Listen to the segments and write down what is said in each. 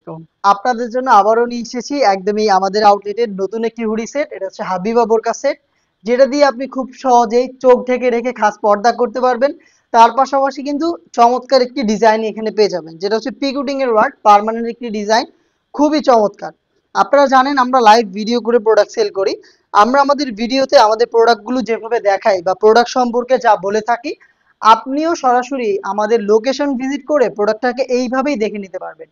আলাইকুম। আপনাদের জন্য আবারও নিয়ে এসেছি একদমই আমাদের আউটলেটের নতুন একটি হুডি সেট। এটা হচ্ছে হাবিবা বোরকা সেট। যেটা দিয়ে আপনি খুব সহজেই চোখ ঢেকে রেখে খাস পর্দা করতে পারবেন। তার পাশাপাশি কিন্তু চমৎকার একটি ডিজাইন এখানে পেয়ে যাবেন। যেটা হচ্ছে পিকুটিং এর ওয়ার্ক, পার্মানেন্ট একটি ডিজাইন, খুবই চমৎকার। আপনারা জানেন আমরা লাইভ ভিডিও করে প্রোডাক্ট সেল করি। আমরা আমাদের ভিডিওতে আমাদের প্রোডাক্টগুলো যেভাবে দেখাই বা প্রোডাক্ট সম্পর্কে যা বলে থাকি, আপনিও সরাসরি আমাদের লোকেশন ভিজিট করে প্রোডাক্টটাকে এইভাবেই দেখে নিতে পারবেন।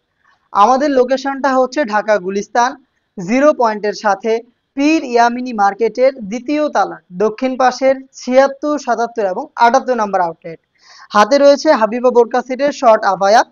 আমাদের লোকেশনটা হচ্ছে ঢাকা গুলিস্তান, জিরো পয়েন্টের সাথে পীর ইয়ামিনী মার্কেটের দ্বিতীয় তলার দক্ষিণ পাশের ৭৬, ৭৭ এবং ৭৮ নম্বর আউটলেট। হাতে রয়েছে হাবিবা বোরকা সেটের শর্ট আবায়া,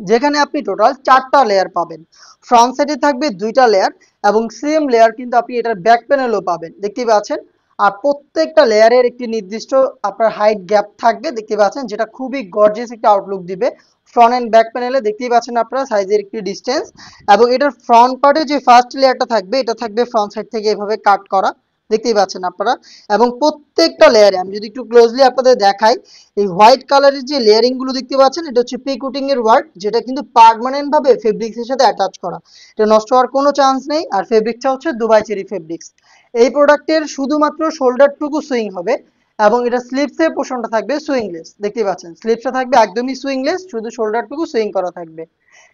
যেখানে আপনি টোটাল 4টা লেয়ার পাবেন। ফ্রন্ট সাইডে থাকবে 2টা লেয়ার এবং সেম লেয়ার কিন্তু আপনি এটার ব্যাক প্যানেলও পাবেন, দেখতেই পাচ্ছেন। আর প্রত্যেকটা লেয়ারের একটি নির্দিষ্ট আপনার হাইট গ্যাপ থাকবে, দেখতে পাচ্ছেন, যেটা খুবই গর্জিয়াস একটা আউটলুক দিবে। ফ্রন্ট এন্ড ব্যাক প্যানেলে দেখতেই পাচ্ছেন আপনারা সাইজের একটি ডিস্টেন্স। এবং এটার ফ্রন্ট পার্টে যে ফার্স্ট লেয়ারটা থাকবে, এটা থাকবে ফ্রন্ট সাইড থেকে এভাবে কাট করা, দেখতেই পাচ্ছেন আপনারা। এবং প্রত্যেকটা লেয়ারে আমি যদি একটু ক্লোজলি আপনাদের দেখাই, এই হোয়াইট কালারের যে লেয়ারিং গুলো দেখতে পাচ্ছেন, এটা হচ্ছে প্রি কোটিং এর ওয়ার্ক, যেটা কিন্তু পার্মানেন্ট ভাবে ফেব্রিক্স এর সাথে অ্যাটাচ করা। এটা নষ্ট হওয়ার কোনো চান্স নেই। আর ফেব্রিকটা হচ্ছে দুবাই চেরি ফেব্রিক্স। এই প্রোডাক্টের শুধুমাত্র শোল্ডারটুকু সুইং হবে এবং এটা স্লিপসের পোর্শনটা থাকবে সুইংলেস, দেখতেই পাচ্ছেন স্লিপসটা থাকবে একদমই সুইংলেস, শুধু শোল্ডারটুকু সুইং করা থাকবে।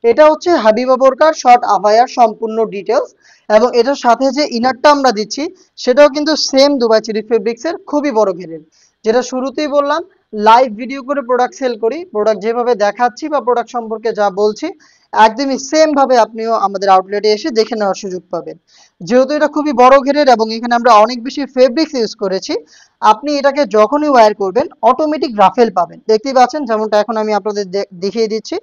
এটা হচ্ছে হাবিবা বোরকার শর্ট আভায়ার সম্পূর্ণ ডিটেলস। এবং এটার সাথে যে ইনারটা আমরা দিচ্ছি, সেটাও কিন্তু সেম দুবাই চেরি ফেব্রিক্সের খুবই বড় ঘেরের। যেটা শুরুতেই বললাম, লাইভ ভিডিও করে প্রোডাক্ট সেল করি, প্রোডাক্ট যেভাবে দেখাচ্ছি বা প্রোডাক্ট সম্পর্কে যা বলছি, একদমই সেম ভাবে আপনিও আমাদের আউটলেটে এসে দেখে নেওয়ার সুযোগ পাবেন। যেহেতু এটা খুবই বড় ঘেরের এবং এখানে আমরা অনেক বেশি ফেব্রিক্স ইউজ করেছি, আপনি এটাকে যখনই ওয়্যার করবেন অটোমেটিক রাফেল পাবেন, দেখতেই পাচ্ছেন। যেমনটা এখন আমি আপনাদের দেখিয়ে দিচ্ছি,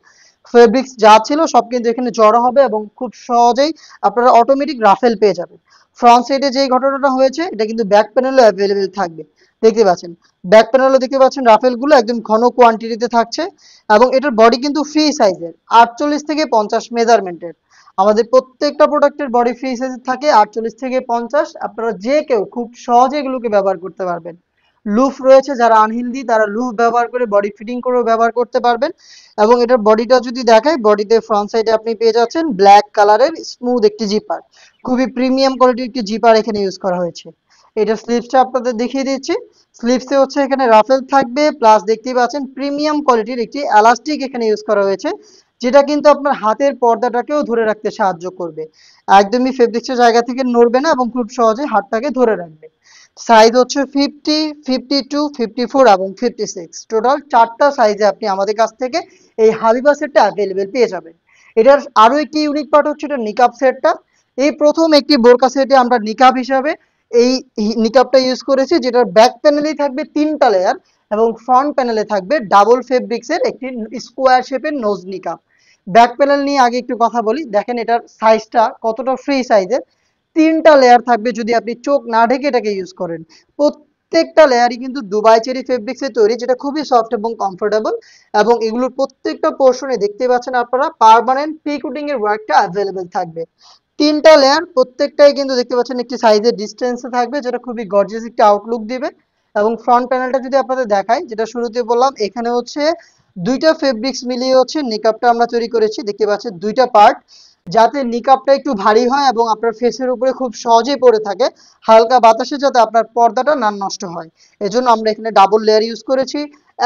ফেব্রিক্স যা ছিল সব কিন্তু এখানে জড়ো হবে এবং খুব সহজেই আপনারা অটোমেটিক রাফেল পেয়ে যাবেন। ফ্রন্ট সাইডে যে ঘটনাটা হয়েছে, এটা কিন্তু ব্যাক প্যানেলও অ্যাভেলেবেল থাকবে, দেখতে পাচ্ছেন। ব্যাক প্যানেলও দেখতে পাচ্ছেন রাফেলগুলো একদম ঘন কোয়ান্টিটিতে থাকছে। এবং এটার বডি কিন্তু ফ্রি সাইজের, 48 থেকে 50 মেজারমেন্টের। আমাদের প্রত্যেকটা প্রোডাক্টের বডি ফ্রি সাইজের থাকে 48 থেকে 50। আপনারা যে কেউ খুব সহজে এগুলোকে ব্যবহার করতে পারবেন। লুফ রয়েছে, যারা আনহেলদি তারা লুফ ব্যবহার করে বডি ফিটিং করেও ব্যবহার করতে পারবেন। এবং এটার বডিটা যদি দেখাই, বডিতে ফ্রন্ট সাইডে আপনি পেয়ে যাচ্ছেন ব্ল্যাক কালারের স্মুথ একটি জিপার, খুবই প্রিমিয়াম কোয়ালিটির একটি জিপার এখানে ইউজ করা হয়েছে। এটা স্লিপসটা আপনাদের দেখিয়ে দিচ্ছি। স্লিপসে হচ্ছে এখানে রাফেল থাকবে, প্লাস দেখতেই পাচ্ছেন প্রিমিয়াম কোয়ালিটির একটি এলাস্টিক এখানে ইউজ করা হয়েছে, যেটা কিন্তু আপনার হাতের পর্দাটাকেও ধরে রাখতে সাহায্য করবে। একদমই ফেব্রিক্সের জায়গা থেকে নড়বে না এবং খুব সহজে হাতটাকে ধরে রাখবে। সাইজ হচ্ছে 50, 52, 54 এবং 56, টোটাল 4টা সাইজে আপনি আমাদের কাছ থেকে এই হাবিবা সেটটা অ্যাভেলেবেল পেয়ে যাবেন। এটার আরো একটি ইউনিক পার্ট হচ্ছে এটা নিকাব সেটটা। এই প্রথম একটি বোরকা সেটে আমরা নিকাব হিসাবে এই নিকাবটা ইউজ করেছি, যেটার ব্যাক প্যানেলেই থাকবে 3টা লেয়ার এবং ফ্রন্ট প্যানেলে থাকবে ডাবল ফেব্রিক্সের একটি স্কোয়ার শেপের নোজ নিকাব। ব্যাক প্যানেল নিয়ে আগে একটু কথা বলি, দেখেন এটার সাইজটা কতটা ফ্রি সাইজের। 3টা লেয়ার থাকবে যদি আপনি চোখ না ঢেকে এটাকে ইউজ করেন। প্রত্যেকটা লেয়ারই কিন্তু দুবাই চেরি ফেব্রিক্সে তৈরি, যেটা খুবই সফট এবং কমফোর্টেবল। এবং এগুলোর প্রত্যেকটা পোর্শনে দেখতে পাচ্ছেন আপনারা পার্মানেন্ট প্রি কোটিং এর ওয়ার্কটা অ্যাভেলেবেল থাকবে। 3টা লেয়ার প্রত্যেকটাই কিন্তু দেখতে পাচ্ছেন একটি সাইজের ডিস্টেন্সে থাকবে, যেটা খুবই গর্জিয়াস একটা আউটলুক দিবে। এবং ফ্রন্ট প্যানেলটা যদি আপনাদের দেখাই, যেটা শুরুতে বললাম, এখানে হচ্ছে 2টা ফেব্রিক্স মিলিয়ে হচ্ছে নিকাবটা আমরা তৈরি করেছি, দেখতে পাচ্ছেন 2টা পার্ট, যাতে নিকাবটা একটু ভারী হয় এবং আপনার ফেসের উপরে খুব সহজেই পড়ে থাকে, হালকা বাতাসে যাতে আপনার পর্দাটা না নষ্ট হয়। এজন্য আমরা এখানে ডাবল লেয়ার ইউজ করেছি।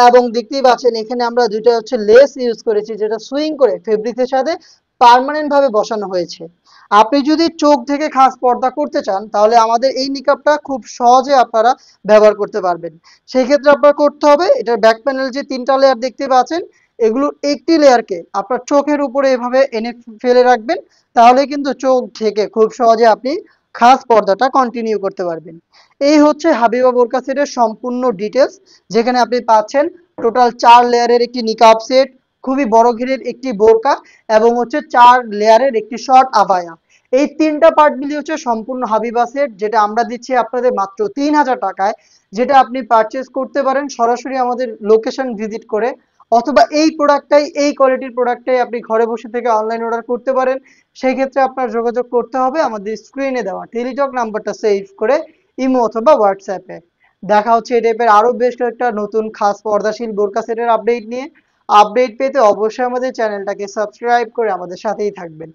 এবং দেখতেই পাচ্ছেন এখানে আমরা 2টা হচ্ছে লেস ইউজ করেছি, যেটা সুইং করে ফেব্রিক্সের সাথে পার্মানেন্ট ভাবে বসানো হয়েছে। আপনি যদি চোখ থেকে খাস পর্দা করতে চান, তাহলে আমাদের এই নিকাবটা খুব সহজে আপনারা ব্যবহার করতে পারবেন। সেই ক্ষেত্রে আপনার করতে হবে, এটার ব্যাক প্যানেল যে 3টা লেয়ার দেখতে পাচ্ছেন, এগুলোর একটি লেয়ারকে আপনার চোখের উপরে এভাবে এনে ফেলে রাখবেন, তাহলে কিন্তু চোখ ঢেকে খুব সহজে আপনি খাস পর্দাটা কন্টিনিউ করতে পারবেন। এই হচ্ছে হাবিবা বোরকা সেটের সম্পূর্ণ ডিটেলস, যেখানে আপনি পাচ্ছেন টোটাল 4 লেয়ারের একটি নিকাব সেট, খুবই বড় ঘেরের একটি বোরকা, এবং হচ্ছে 4 লেয়ারের একটি শর্ট আবায়া। এই 3টা পার্ট মিলিয়ে হচ্ছে সম্পূর্ণ হাবিবা সেট, যেটা আমরা দিচ্ছি আপনাদের মাত্র 3000 টাকায়। যেটা আপনি পারচেজ করতে পারেন সরাসরি আমাদের লোকেশন ভিজিট করে, অথবা এই প্রোডাক্টটাই, এই কোয়ালিটির প্রোডাক্টটাই আপনি ঘরে বসে থেকে অনলাইন অর্ডার করতে পারেন। সেই ক্ষেত্রে আপনার যোগাযোগ করতে হবে আমাদের স্ক্রিনে দেওয়া টেলিটক নাম্বারটা সেভ করে ইমো অথবা হোয়াটসঅ্যাপে। দেখা হচ্ছে এই টাইপের আরো বেশ কয়েকটা নতুন খাস পর্দাশীল বোরকা সেটের আপডেট নিয়ে। আপডেট পেতে অবশ্যই আমাদের চ্যানেলটাকে সাবস্ক্রাইব করে আমাদের সাথেই থাকবেন।